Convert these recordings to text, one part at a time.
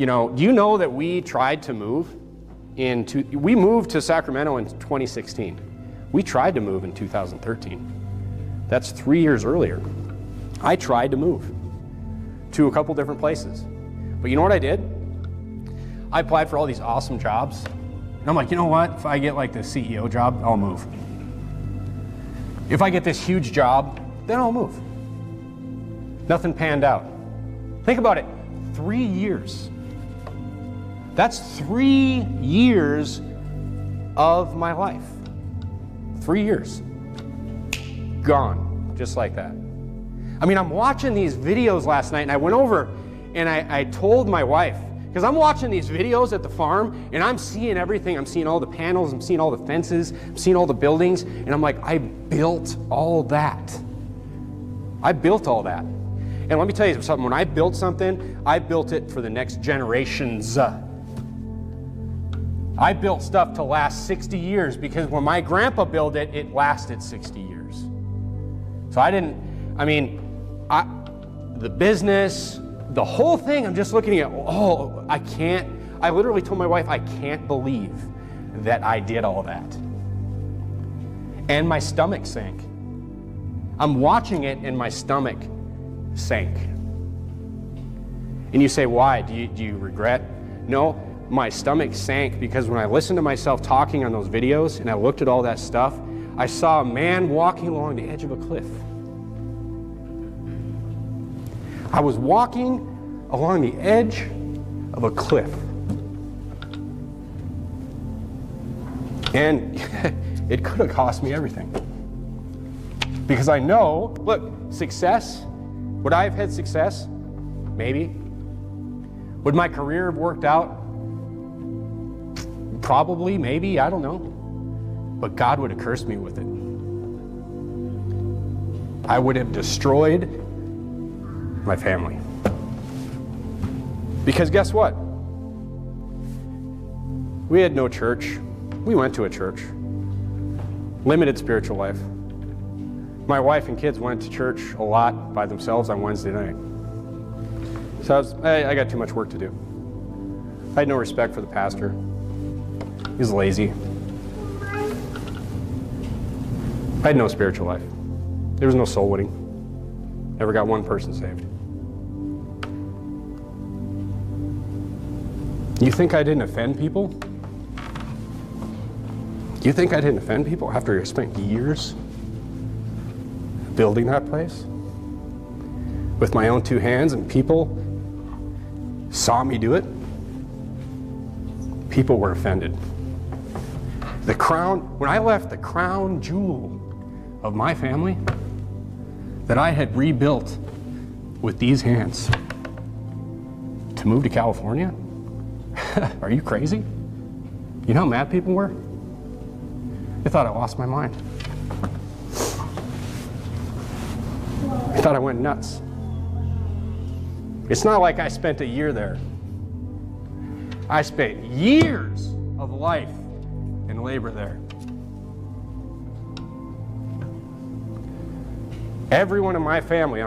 You know, do you know that we tried to move we moved to Sacramento in 2016. We tried to move in 2013. That's 3 years earlier. I tried to move to a couple different places. But you know what I did? I applied for all these awesome jobs. And I'm like, you know what? If I get like the CEO job, I'll move. If I get this huge job, then I'll move. Nothing panned out. Think about it, 3 years. That's 3 years of my life. 3 years. Gone, just like that. I mean, I'm watching these videos last night, and I went over and I told my wife, because I'm watching these videos at the farm, and I'm seeing everything. I'm seeing all the panels, I'm seeing all the fences, I'm seeing all the buildings, and I'm like, I built all that. I built all that. And let me tell you something, when I built something, I built it for the next generations. I built stuff to last 60 years because when my grandpa built it, it lasted 60 years. So the business, the whole thing, I'm just looking at, I literally told my wife, I can't believe that I did all that. And my stomach sank. I'm watching it and my stomach sank. And you say, why? Do you regret? No, my stomach sank because when I listened to myself talking on those videos and I looked at all that stuff, I saw a man walking along the edge of a cliff. I was walking along the edge of a cliff. And it could have cost me everything. Because I know, look, success, would I have had success? Maybe. Would my career have worked out? Probably, maybe, I don't know. But God would have cursed me with it. I would have destroyed my family. Because guess what? We had no church. We went to a church. Limited spiritual life. My wife and kids went to church a lot by themselves on Wednesday night. So I got too much work to do. I had no respect for the pastor. He was lazy. I had no spiritual life. There was no soul winning. Never got one person saved. You think I didn't offend people? You think I didn't offend people after I spent years building that place with my own two hands, and people saw me do it? People were offended. The crown, when I left the crown jewel of my family that I had rebuilt with these hands to move to California, are you crazy? You know how mad people were? They thought I lost my mind. They thought I went nuts. It's not like I spent a year there. I spent years of life and labor there. Everyone in my family,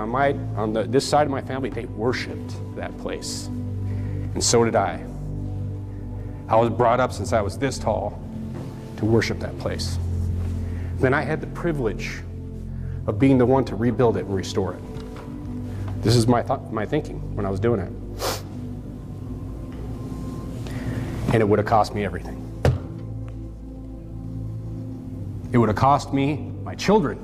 this side of my family, they worshiped that place. And so did I. I was brought up since I was this tall to worship that place. Then I had the privilege of being the one to rebuild it and restore it. This is my thinking when I was doing it. And it would have cost me everything. It would have cost me my children.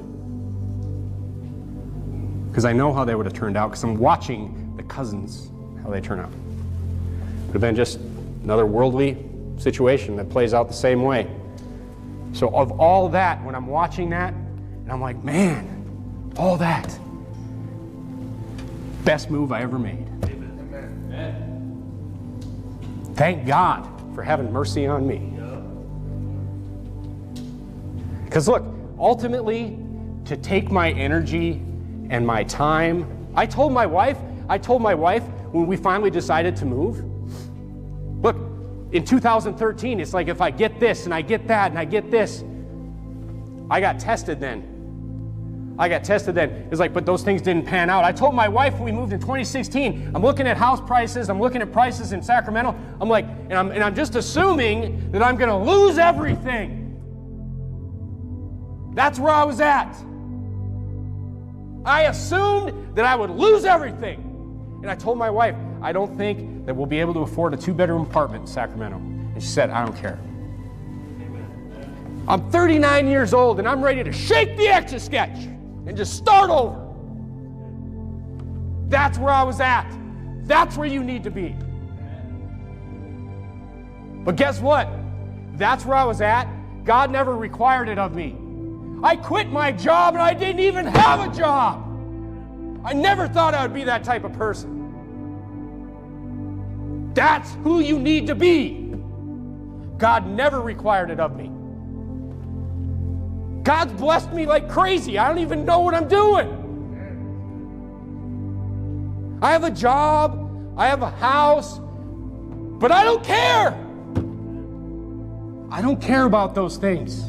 Because I know how they would have turned out, because I'm watching the cousins, how they turn out. It would have been just another worldly situation that plays out the same way. So of all that, when I'm watching that, and I'm like, man, all that, best move I ever made. Amen. Thank God for having mercy on me. Because look, ultimately, to take my energy and my time, I told my wife when we finally decided to move, look, in 2013, it's like if I get this and I get that and I get this, I got tested then. I got tested then. It's like, but those things didn't pan out. I told my wife when we moved in 2016, I'm looking at house prices, I'm looking at prices in Sacramento. I'm like, and I'm just assuming that I'm going to lose everything. That's where I was at. I assumed that I would lose everything. And I told my wife, I don't think that we'll be able to afford a 2-bedroom apartment in Sacramento. And she said, I don't care. I'm 39 years old and I'm ready to shake the Etch-a-Sketch and just start over. That's where I was at. That's where you need to be. But guess what? That's where I was at. God never required it of me. I quit my job and I didn't even have a job. I never thought I would be that type of person. That's who you need to be. God never required it of me. God's blessed me like crazy. I don't even know what I'm doing. I have a job, I have a house, but I don't care. I don't care about those things.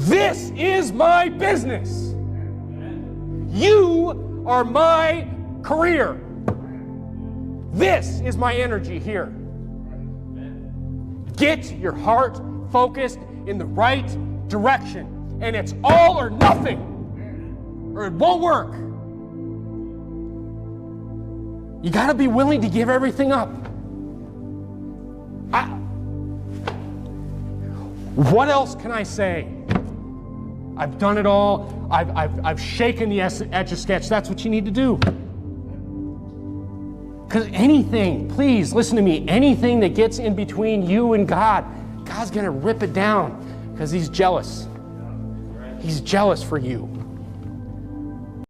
This is my business. You are my career. This is my energy here. Get your heart focused in the right direction, and it's all or nothing, or it won't work. You got to be willing to give everything up. What else can I say? I've done it all. I've shaken the Etch-a-Sketch. That's what you need to do. Because anything, please listen to me, anything that gets in between you and God, God's going to rip it down because He's jealous. He's jealous for you.